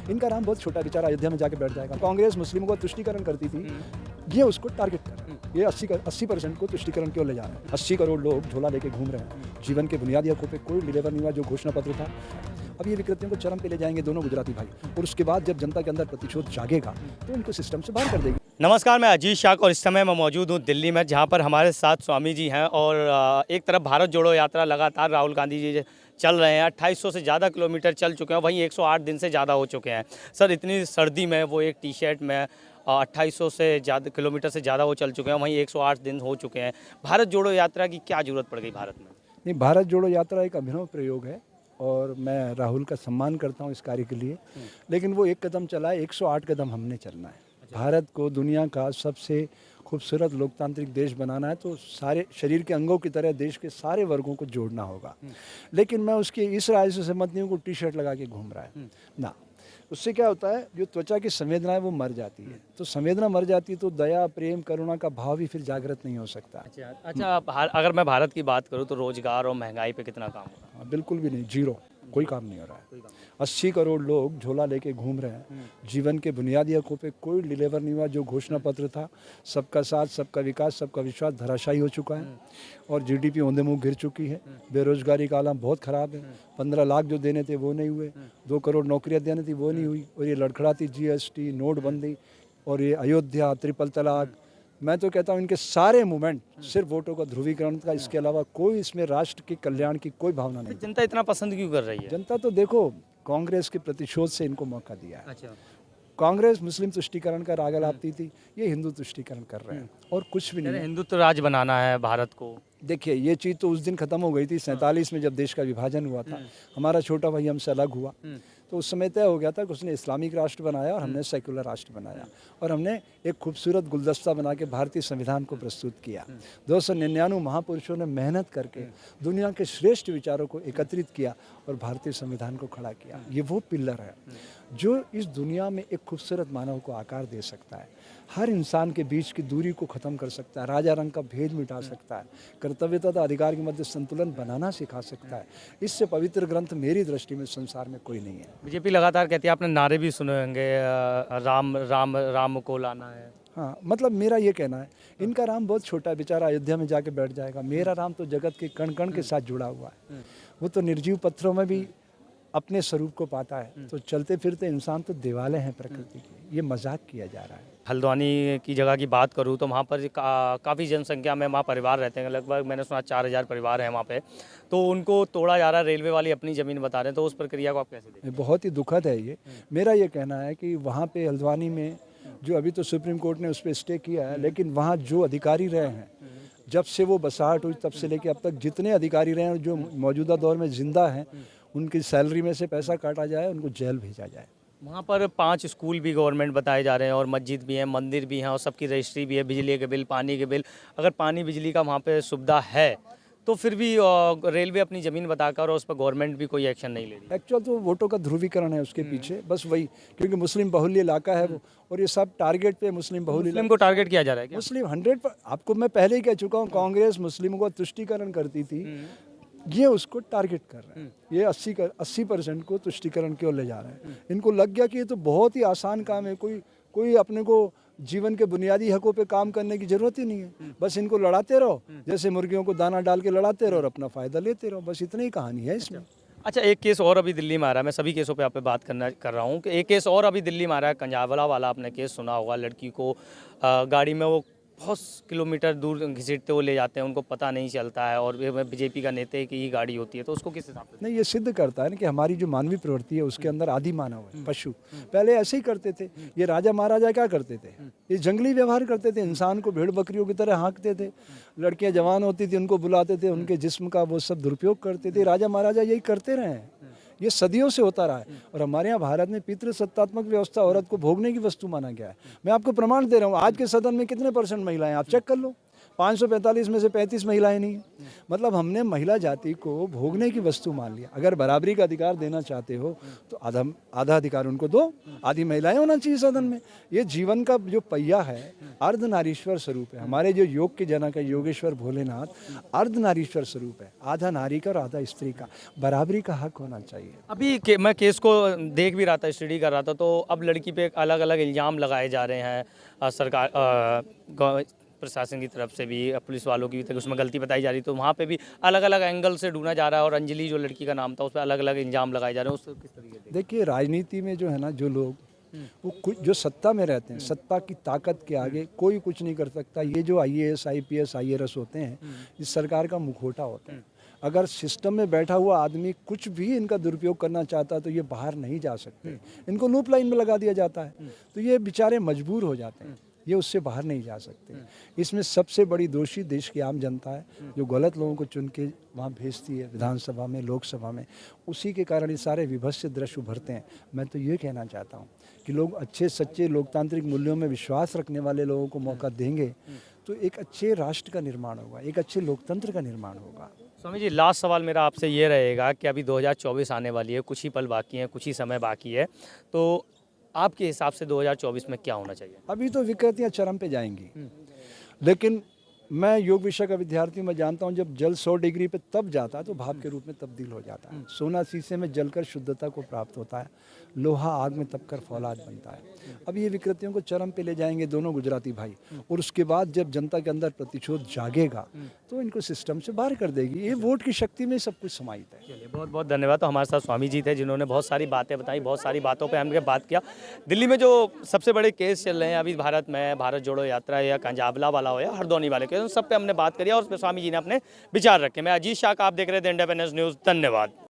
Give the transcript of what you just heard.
इनका राम बहुत छोटा, बेचारा अयोध्या में जाके बैठ जाएगा। कांग्रेस मुस्लिमों का तुष्टीकरण करती थी, ये उसको टारगेट कर रहे हैं। ये 80% को तुष्टीकरण क्यों ले जा रहे हैं? 80 करोड़ लोग झोला लेके घूम रहे हैं। जीवन के बुनियादी हकों पे कोई डिलीवर नहीं हुआ जो घोषणा पत्र था। अब ये विकृतियों को चरम पे ले जाएंगे दोनों गुजराती भाई, और उसके बाद जब जनता के अंदर प्रतिशोध जागेगा तो इनको सिस्टम से बाहर कर देगी। नमस्कार, मैं अजीत शाह और इस समय मैं मौजूद हूँ दिल्ली में, जहाँ पर हमारे साथ स्वामी जी हैं। और एक तरफ भारत जोड़ो यात्रा लगातार राहुल गांधी जी चल रहे हैं। 2800 से ज़्यादा किलोमीटर चल चुके हैं, वहीं 108 दिन से ज़्यादा हो चुके हैं। सर, इतनी सर्दी में वो एक टी शर्ट में 2800 से ज़्यादा किलोमीटर से ज़्यादा वो चल चुके हैं, वहीं 108 दिन हो चुके हैं। भारत जोड़ो यात्रा की क्या ज़रूरत पड़ गई भारत में? नहीं, भारत जोड़ो यात्रा एक अभिनव प्रयोग है और मैं राहुल का सम्मान करता हूँ इस कार्य के लिए। लेकिन वो एक कदम चला है, 108 कदम हमने चलना है। भारत को दुनिया का सबसे खूबसूरत लोकतांत्रिक देश बनाना है तो सारे शरीर के अंगों की तरह देश के सारे वर्गों को जोड़ना होगा। लेकिन मैं उसकी इस राय से सहमत नहीं हूँ कि टी शर्ट लगा के घूम रहा है ना। उससे क्या होता है, जो त्वचा की संवेदना है वो मर जाती है। तो संवेदना मर जाती है तो दया, प्रेम, करुणा का भाव भी फिर जागृत नहीं हो सकता। अच्छा, अगर मैं भारत की बात करूँ तो रोजगार और महंगाई पे कितना काम होगा? हाँ, बिल्कुल भी नहीं, जीरो, कोई काम नहीं हो रहा है। 80 करोड़ लोग झोला लेके घूम रहे हैं। जीवन के बुनियादी हकों पे कोई डिलीवर नहीं हुआ जो घोषणा पत्र था। सबका साथ, सबका विकास, सबका विश्वास धराशायी हो चुका है और जीडीपी औंधे मुंह गिर चुकी है। बेरोजगारी का आलम बहुत खराब है। 15 लाख जो देने थे वो नहीं हुए, 2 करोड़ नौकरियां देनी थी वो नहीं हुई, और ये लड़खड़ाती जीएसटी, नोटबंदी और ये अयोध्या, ट्रिपल तलाक, मैं तो कहता हूँ इनके सारे मूवमेंट सिर्फ वोटों का ध्रुवीकरण का, इसके अलावा कोई इसमें राष्ट्र के कल्याण की कोई भावना नहीं। जनता इतना पसंद क्यों कर रही है? जनता तो देखो, कांग्रेस के प्रतिशोध से इनको मौका दिया है। अच्छा, कांग्रेस मुस्लिम तुष्टीकरण का राग लाती थी, ये हिंदू तुष्टीकरण कर रहे हैं और कुछ भी नहीं है। हिंदुत्व राज बनाना है भारत को। देखिए, ये चीज़ तो उस दिन खत्म हो गई थी 47 में जब देश का विभाजन हुआ था। हमारा छोटा भाई हमसे अलग हुआ तो उस समय तय हो गया था कि उसने इस्लामिक राष्ट्र बनाया और हमने सेक्युलर राष्ट्र बनाया, और हमने एक खूबसूरत गुलदस्ता बना के भारतीय संविधान को प्रस्तुत किया। 299 महापुरुषों ने मेहनत करके दुनिया के श्रेष्ठ विचारों को एकत्रित किया और भारतीय संविधान को खड़ा किया। ये वो पिलर है जो इस दुनिया में एक खूबसूरत मानव को आकार दे सकता है, हर इंसान के बीच की दूरी को ख़त्म कर सकता है, राजा रंग का भेद मिटा सकता है, कर्तव्यता तथा अधिकार के मध्य संतुलन बनाना सिखा सकता है। इससे पवित्र ग्रंथ मेरी दृष्टि में संसार में कोई नहीं है। बीजेपी लगातार कहती है, आपने नारे भी सुने होंगे, राम राम राम को लाना है। हाँ, मतलब मेरा ये कहना है, इनका राम बहुत छोटा है, बेचारा अयोध्या में जाके बैठ जाएगा। मेरा राम तो जगत के कण कण के साथ जुड़ा हुआ है। वो तो निर्जीव पत्थरों में भी अपने स्वरूप को पाता है। तो चलते फिरते इंसान तो देवालय हैं प्रकृति की, ये मजाक किया जा रहा है। हल्द्वानी की जगह की बात करूँ तो वहाँ पर काफ़ी जनसंख्या में वहाँ परिवार रहते हैं, लगभग मैंने सुना 4000 परिवार हैं वहाँ पे, तो उनको तोड़ा जा रहा है, रेलवे वाली अपनी ज़मीन बता रहे हैं, तो उस प्रक्रिया को आप कैसे देखते हैं? बहुत ही दुखद है ये। मेरा ये कहना है कि वहाँ पे हल्द्वानी में जो अभी तो सुप्रीम कोर्ट ने उस पर स्टे किया है, लेकिन वहाँ जो अधिकारी रहे हैं, जब से वो बसाहट हुई तब से लेके अब तक जितने अधिकारी रहे हैं जो मौजूदा दौर में जिंदा हैं, उनकी सैलरी में से पैसा काटा जाए, उनको जेल भेजा जाए। वहाँ पर 5 स्कूल भी गवर्नमेंट बताए जा रहे हैं और मस्जिद भी है, मंदिर भी हैं, और सबकी रजिस्ट्री भी है, बिजली के बिल, पानी के बिल। अगर पानी बिजली का वहाँ पे सुविधा है तो फिर भी रेलवे अपनी ज़मीन बताकर और उस पर गवर्नमेंट भी कोई एक्शन नहीं ले रही। एक्चुअल तो वोटों का ध्रुवीकरण है उसके पीछे, बस वही, क्योंकि मुस्लिम बहुल्य इलाका है वो, और ये सब टारगेट पे मुस्लिम बहुल्य मुस्लिम को टारगेट किया जा रहा है क्या? मुस्लिम 100 पर, आपको मैं पहले ही कह चुका हूँ, कांग्रेस मुस्लिमों का तुष्टीकरण करती थी, ये उसको टारगेट कर रहे हैं। ये 80% को तुष्टीकरण क्यों ले जा रहे हैं? इनको लग गया कि ये तो बहुत ही आसान काम है, कोई अपने को जीवन के बुनियादी हकों पे काम करने की जरूरत ही नहीं है। बस इनको लड़ाते रहो, जैसे मुर्गियों को दाना डाल के लड़ाते रहो और अपना फायदा लेते रहो, बस इतनी ही कहानी है इसमें। अच्छा, एक केस और अभी दिल्ली में आ रहा है, मैं सभी केसों पे आप पे बात कर रहा हूँ कि एक केस और अभी दिल्ली में आ रहा है, कंजावला वाला आपने केस सुना होगा। लड़की को गाड़ी में वो बहुत किलोमीटर दूर घसीटते हुए ले जाते हैं, उनको पता नहीं चलता है, और बीजेपी का नेता की ही गाड़ी होती है, तो उसको किस हिसाब से? नहीं, ये सिद्ध करता है ना कि हमारी जो मानवीय प्रवृत्ति है उसके अंदर आदि मानव है, पशु पहले ऐसे ही करते थे। ये राजा महाराजा क्या करते थे? ये जंगली व्यवहार करते थे, इंसान को भेड़ बकरियों की तरह हाँकते थे। लड़कियां जवान होती थी, उनको बुलाते थे, उनके जिस्म का वो सब दुरुपयोग करते थे। राजा महाराजा यही करते रहे हैं, ये सदियों से होता रहा है। और हमारे यहाँ भारत में पितृसत्तात्मक व्यवस्था औरत को भोगने की वस्तु माना गया है। मैं आपको प्रमाण दे रहा हूँ, आज के सदन में कितने % महिलाएं, आप चेक कर लो। 545 में से 35 महिलाएं नहीं हैं। मतलब हमने महिला जाति को भोगने की वस्तु मान लिया। अगर बराबरी का अधिकार देना चाहते हो तो आधा अधिकार उनको दो, आधी महिलाएं होना चाहिए सदन में। ये जीवन का जो पहिया है अर्धनारीश्वर स्वरूप है। हमारे जो योग के जनक है योगेश्वर भोलेनाथ अर्धनारीश्वर स्वरूप है, आधा नारी का और आधा स्त्री का। बराबरी का हक होना चाहिए। अभी मैं केस को देख भी रहा था, स्टडी कर रहा था, तो अब लड़की पे अलग अलग इल्ज़ाम लगाए जा रहे हैं सरकार प्रशासन की तरफ से भी, पुलिस वालों की भी तक उसमें गलती बताई जा रही, तो वहाँ पे भी अलग अलग एंगल से ढूंढा जा रहा है। और अंजलि जो लड़की का नाम था उस पर अलग अलग इल्ज़ाम लगाए जा रहे हैं, उसको किस तरीके से? देखिए राजनीति में जो है ना, जो लोग वो कुछ जो सत्ता में रहते हैं, सत्ता की ताकत के आगे कोई कुछ नहीं कर सकता। ये जो IAS IPS IRS होते हैं, इस सरकार का मुखौटा होता है। अगर सिस्टम में बैठा हुआ आदमी कुछ भी इनका दुरुपयोग करना चाहता है तो ये बाहर नहीं जा सकते। इनको लूप लाइन में लगा दिया जाता है, तो ये बेचारे मजबूर हो जाते हैं, ये उससे बाहर नहीं जा सकते। इसमें सबसे बड़ी दोषी देश की आम जनता है, जो गलत लोगों को चुन के वहाँ भेजती है विधानसभा में, लोकसभा में। उसी के कारण ये सारे विभत्स दृश्य उभरते हैं। मैं तो ये कहना चाहता हूँ कि लोग अच्छे सच्चे लोकतांत्रिक मूल्यों में विश्वास रखने वाले लोगों को मौका देंगे तो एक अच्छे राष्ट्र का निर्माण होगा, एक अच्छे लोकतंत्र का निर्माण होगा। स्वामी जी, लास्ट सवाल मेरा आपसे ये रहेगा कि अभी 2024 आने वाली है, कुछ ही पल बाकी हैं, कुछ ही समय बाकी है, तो आपके हिसाब से 2024 में क्या होना चाहिए? अभी तो विकृतियां चरम पे जाएंगी, लेकिन मैं योग विषय का विद्यार्थी, मैं जानता हूँ जब जल 100 डिग्री पे तब जाता है तो भाप के रूप में तब्दील हो जाता है। सोना शीशे में जलकर शुद्धता को प्राप्त होता है, लोहा आग में तपकर फौलाद बनता है। अब ये विकृतियों को चरम पे ले जाएंगे दोनों गुजराती भाई, और उसके बाद जब जनता के अंदर प्रतिशोध जागेगा तो इनको सिस्टम से बाहर कर देगी। ये वोट की शक्ति में सब कुछ समाहित है। चलिए, बहुत बहुत धन्यवाद। तो हमारे साथ स्वामी जी थे जिन्होंने बहुत सारी बातें बताई, बहुत सारी बातों पे हमने बात किया। दिल्ली में जो सबसे बड़े केस चल रहे हैं अभी भारत में, भारत जोड़ो यात्रा या कंजाबला वाला हो या हरदौनी वाले केस, उन सब पे हमने बात करी और उस पर स्वामी जी ने अपने विचार रखे। मैं अजीत शाह, आप देख रहे थे इंडिपेंडेंस न्यूज़। धन्यवाद।